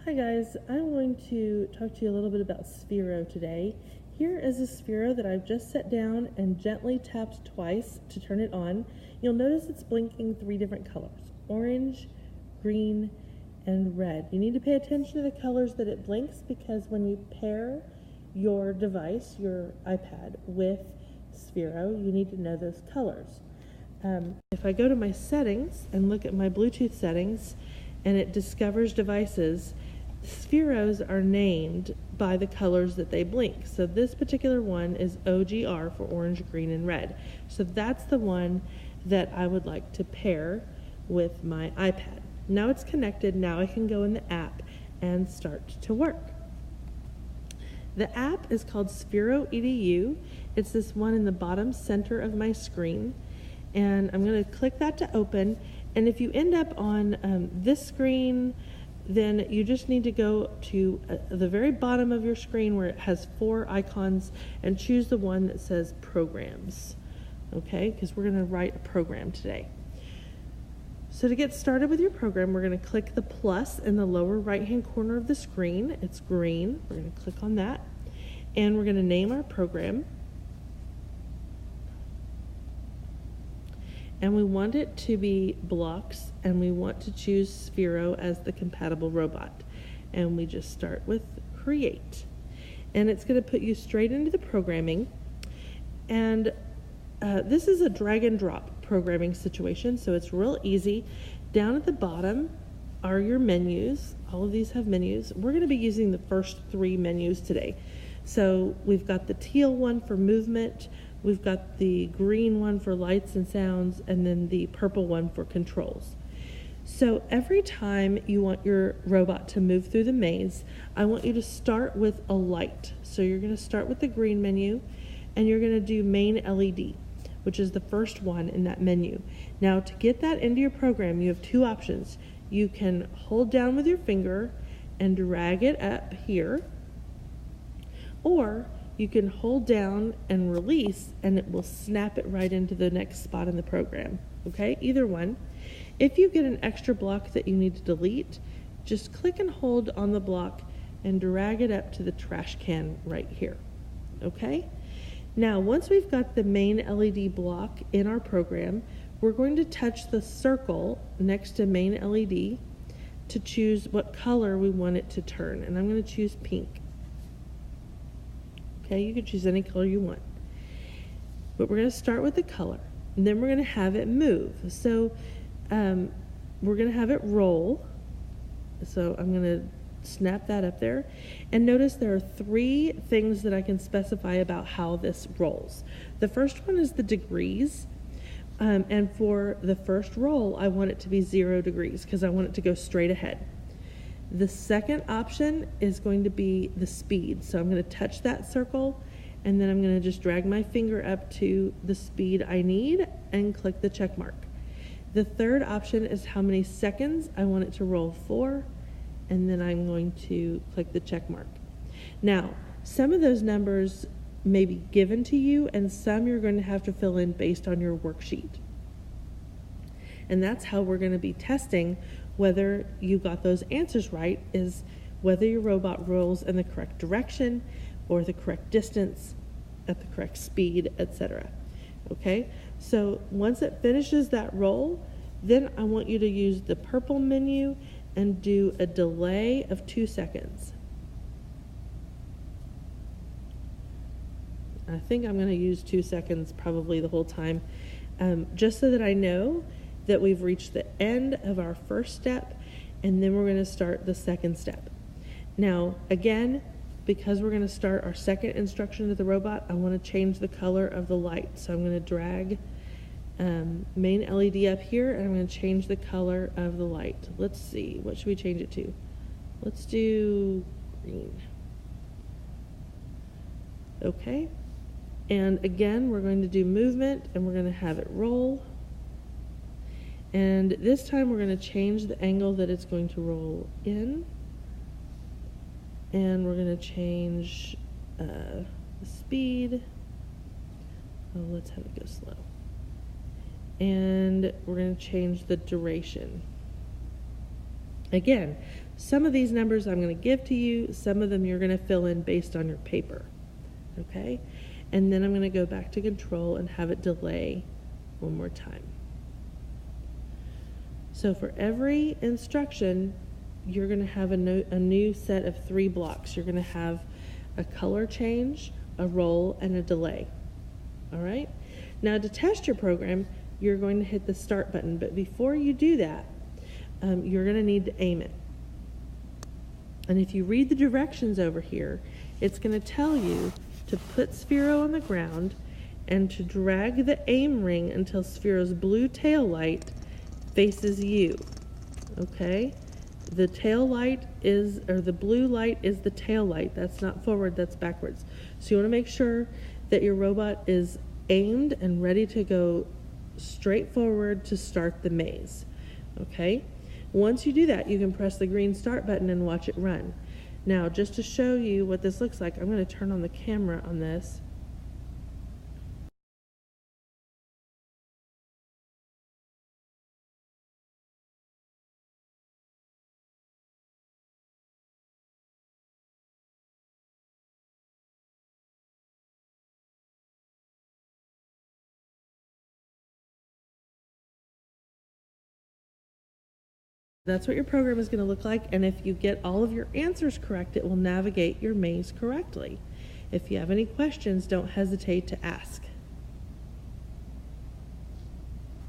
Hi guys, I'm going to talk to you a little bit about Sphero today. Here is a Sphero that I've just set down and gently tapped twice to turn it on. You'll notice it's blinking 3 different colors: orange, green, and red. You need to pay attention to the colors that it blinks because when you pair your device, your iPad, with Sphero, you need to know those colors. If I go to my settings and look at my Bluetooth settings and it discovers devices, Spheros are named by the colors that they blink. So this particular one is OGR for orange, green, and red. So that's the one that I would like to pair with my iPad. Now it's connected. Now I can go in the app and start to work. The app is called Sphero EDU. It's this one in the bottom center of my screen. And I'm going to click that to open. And if you end up on this screen, then you just need to go to the very bottom of your screen where it has 4 icons and choose the one that says Programs. Okay, because we're going to write a program today. So to get started with your program, we're going to click the plus in the lower right-hand corner of the screen. It's green. We're going to click on that. And we're going to name our program. And we want it to be blocks, and we want to choose Sphero as the compatible robot. And we just start with create. And it's going to put you straight into the programming. And this is a drag and drop programming situation, so it's real easy. Down at the bottom are your menus. All of these have menus. We're going to be using the first 3 menus today. So we've got the teal one for movement, we've got the green one for lights and sounds, and then the purple one for controls. So every time you want your robot to move through the maze, I want you to start with a light. So you're going to start with the green menu, and you're going to do main LED, which is the first one in that menu. Now to get that into your program, you have 2 options. You can hold down with your finger and drag it up here, or you can hold down and release and it will snap it right into the next spot in the program. Okay, either one. If you get an extra block that you need to delete, just click and hold on the block and drag it up to the trash can right here. Okay, now once we've got the main LED block in our program, we're going to touch the circle next to main LED to choose what color we want it to turn, and I'm going to choose pink. Okay, you can choose any color you want. But we're going to start with the color, and then we're going to have it move. So we're going to have it roll. So I'm going to snap that up there. And notice there are 3 things that I can specify about how this rolls. The first one is the degrees. And for the first roll, I want it to be 0 degrees because I want it to go straight ahead. The second option is going to be the speed. So I'm going to touch that circle, and then I'm going to just drag my finger up to the speed I need and click the check mark. The third option is how many seconds I want it to roll for, and then I'm going to click the check mark. Now, some of those numbers may be given to you, and some you're going to have to fill in based on your worksheet. And that's how we're going to be testing whether you got those answers right, is whether your robot rolls in the correct direction or the correct distance at the correct speed, etc. Okay, so once it finishes that roll, then I want you to use the purple menu and do a delay of 2 seconds. I think I'm going to use 2 seconds probably the whole time, just so that I know that we've reached the end of our first step, and then we're going to start the second step. Now, again, because we're going to start our second instruction to the robot, I want to change the color of the light. So I'm going to drag main LED up here, and I'm going to change the color of the light. Let's see, what should we change it to? Let's do green. Okay, and again, we're going to do movement, and we're going to have it roll. And this time we're going to change the angle that it's going to roll in. And we're going to change the speed. Oh, let's have it go slow. And we're going to change the duration. Again, Some of these numbers I'm going to give to you, some of them you're going to fill in based on your paper. Okay? And then I'm going to go back to control and have it delay one more time. So for every instruction, you're going to have a new set of 3 blocks. You're going to have a color change, a roll, and a delay. All right? Now to test your program, you're going to hit the start button, but before you do that, you're going to need to aim it. And if you read the directions over here, it's going to tell you to put Sphero on the ground and to drag the aim ring until Sphero's blue tail light faces you. Okay? The tail light is, or the blue light is the tail light. That's not forward, that's backwards. So you want to make sure that your robot is aimed and ready to go straight forward to start the maze. Okay? Once you do that, you can press the green start button and watch it run. Now, just to show you what this looks like, I'm going to turn on the camera on this. That's what your program is going to look like, and if you get all of your answers correct, it will navigate your maze correctly. If you have any questions, don't hesitate to ask.